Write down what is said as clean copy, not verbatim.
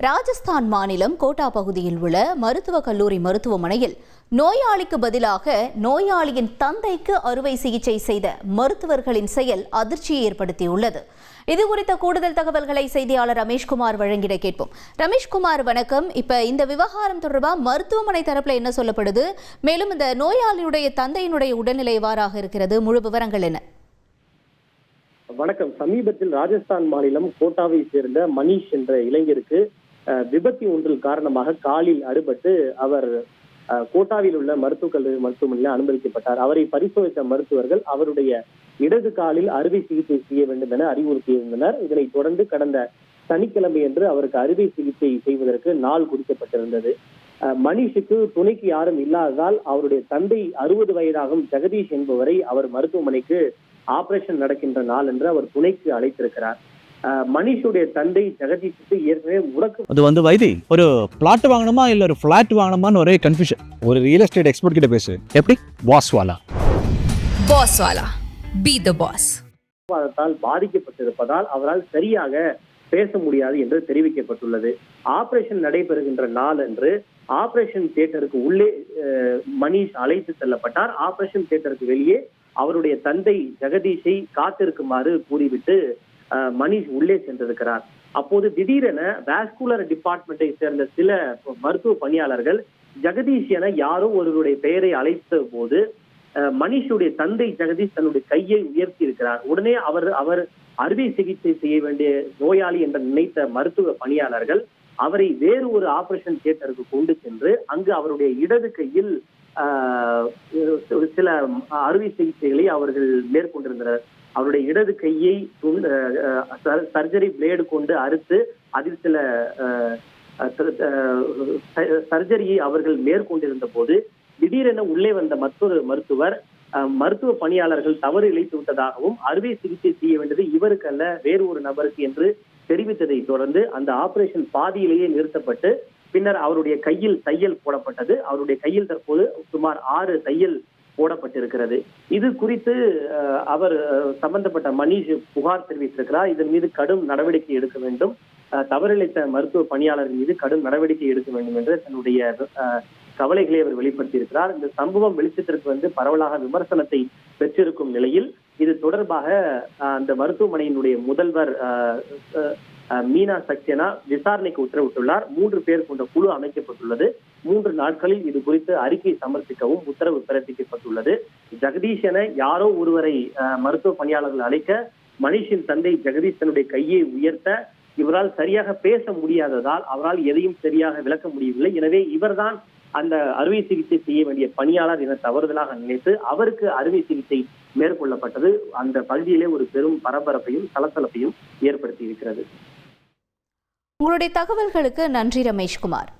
ராஜஸ்தான் மாநிலம் கோட்டா பகுதியில் உள்ள மருத்துவக் கல்லூரி மருத்துவமனையில் நோயாளிக்கு பதிலாக நோயாளியின் தந்தைக்கு அறுவை சிகிச்சை செய்த மருத்துவர்களின் செயல் அதிர்ச்சியை ஏற்படுத்தியுள்ளது. இதுகுறித்த கூடுதல் தகவல்களை செய்தியாளர் ரமேஷ்குமார் வழங்கிட கேட்போம். ரமேஷ்குமார், வணக்கம். இப்ப இந்த விவகாரம் தொடர்பாக மருத்துவமனை தரப்புல என்ன சொல்லப்படுது? மேலும் இந்த நோயாளியுடைய தந்தையினுடைய உடல்நிலை எவ்வாறாக இருக்கிறது? முழு விவரங்கள் என்ன? வணக்கம். சமீபத்தில் ராஜஸ்தான் மாநிலம் கோட்டாவை சேர்ந்த மணிஷ் என்ற இளைஞருக்கு விபத்து ஒன்றில் காரணமாக காலில் அடிபட்டு அவர் கோட்டாவில் உள்ள மருத்துவக் கல்லூரி மருத்துவமனையில் அனுமதிக்கப்பட்டார். அவரை பரிசோதித்த மருத்துவர்கள் அவருடைய இடது காலில் அறுவை சிகிச்சை செய்ய வேண்டும் என அறிவுறுத்தியிருந்தனர். இதனைத் தொடர்ந்து கடந்த சனிக்கிழமை அன்று அவருக்கு அறுவை சிகிச்சை செய்வதற்கு நாள் குறிக்கப்பட்டிருந்தது. மணிஷுக்கு துணைக்கு யாரும் இல்லாததால் அவருடைய தந்தை 60 வயதாகும் ஜெகதீஷ் என்பவரை அவர் மருத்துவமனைக்கு ஆபரேஷன் நடக்கின்ற நாள் என்று அவர் துணைக்கு அழைத்திருக்கிறார். மணிஷுடைய தந்தை ஜெகதீஷுக்கு ஏற்கனவே அது வைத்தி ஒரு பிளாட் வாங்கணுமா இல்ல ஒரு பிளாட் வாங்கணுமான்னு ஒரே கன்ஃபியூஷன். ஒரு ரியல் எஸ்டேட் எக்ஸ்பர்ட் கிட்ட பேசு. எப்படி? பாஸ் வாலா பி தி பாஸ். பாதிக்கப்பட்டிருப்பதால் அவரால் சரியாக பேச முடியாது என்று தெரிவிக்கப்பட்டுள்ளது. ஆபரேஷன் நடைபெறுகின்ற நாள் என்று ஆபரேஷன் தியேட்டருக்கு உள்ளே மணிஷ் அழைத்து செல்லப்பட்டார். ஆபரேஷன் தியேட்டருக்கு வெளியே அவருடைய தந்தை ஜெகதீஷை காத்திருக்குமாறு கூறிவிட்டு மணிஷ் உள்ளே சென்றிருக்கிறார். அப்போது திடீரென வாஸ்குலர் டிபார்ட்மெண்ட்டை சேர்ந்த சில மருத்துவ பணியாளர்கள் ஜெகதீஷ் என யாரோ ஒருவருடைய பெயரை அழைத்த போது மணிஷுடைய தந்தை ஜெகதீஷ் தன்னுடைய கையை உயர்த்தி இருக்கிறார். உடனே அவர் அறுவை சிகிச்சை செய்ய வேண்டிய நோயாளி என்று நினைத்த மருத்துவ பணியாளர்கள் அவரை வேறு ஒரு ஆபரேஷன் தியேட்டருக்கு கொண்டு சென்று அங்கு அவருடைய இடது கையில் சில அறுவை சிகிச்சைகளை அவர்கள் மேற்கொண்டிருந்தனர். அவருடைய இடது கையை சர்ஜரி பிளேடு கொண்டு அறுத்து அதில் சில சர்ஜரியை அவர்கள் மேற்கொண்டிருந்த போது திடீரென உள்ளே வந்த மற்றொரு மருத்துவ பணியாளர்கள் தவறு இழைத்து விட்டதாகவும் அறுவை சிகிச்சை செய்ய வேண்டியது இவருக்கு அல்ல வேறு ஒரு நபருக்கு என்று தெரிவித்ததை தொடர்ந்து அந்த ஆபரேஷன் பாதியிலேயே நிறுத்தப்பட்டு பின்னர் அவருடைய கையில் தையல் போடப்பட்டது. அவருடைய கையில் தற்போது சுமார் 6 தையல் போடப்பட்டிருக்கிறது. இது குறித்து அவர் சம்பந்தப்பட்ட மணிஷ் புகார் தெரிவித்திருக்கிறார். இதன் மீது கடும் நடவடிக்கை எடுக்க வேண்டும், தவறிழைத்த மருத்துவ பணியாளர்கள் மீது கடும் நடவடிக்கை எடுக்க வேண்டும் என்று தன்னுடைய கவலைகளை அவர் வெளிப்படுத்தியிருக்கிறார். இந்த சம்பவம் வெளிச்சத்திற்கு பரவலாக விமர்சனத்தை பெற்றிருக்கும் நிலையில் இது தொடர்பாக அந்த மருத்துவமனையினுடைய முதல்வர் மீனா சக்சேனா விசாரணைக்கு உத்தரவிட்டுள்ளார். 3 பேர் கொண்ட குழு அமைக்கப்பட்டுள்ளது. 3 நாட்களில் இது குறித்து அறிக்கை சமர்ப்பிக்கவும் உத்தரவு பிறப்பிக்கப்பட்டுள்ளது. ஜெகதீஷ் என யாரோ ஒருவரை மருத்துவ பணியாளர்கள் அழைக்க மணிஷின் தந்தை ஜெகதீஷ் தன்னுடைய கையை உயர்த்த இவரால் சரியாக பேச முடியாததால் அவரால் எதையும் சரியாக விளக்க முடியவில்லை. எனவே இவர்தான் அந்த அறுவை சிகிச்சை செய்ய வேண்டிய பணியாளர் என தவறுதலாக நினைத்து அவருக்கு அறுவை சிகிச்சை மேற்கொள்ளப்பட்டது. அந்த பகுதியிலே ஒரு பெரும் பரபரப்பையும் சலசலப்பையும் ஏற்படுத்தி இருக்கிறது. உங்களுடைய தகவல்களுக்கு நன்றி ரமேஷ்குமார்.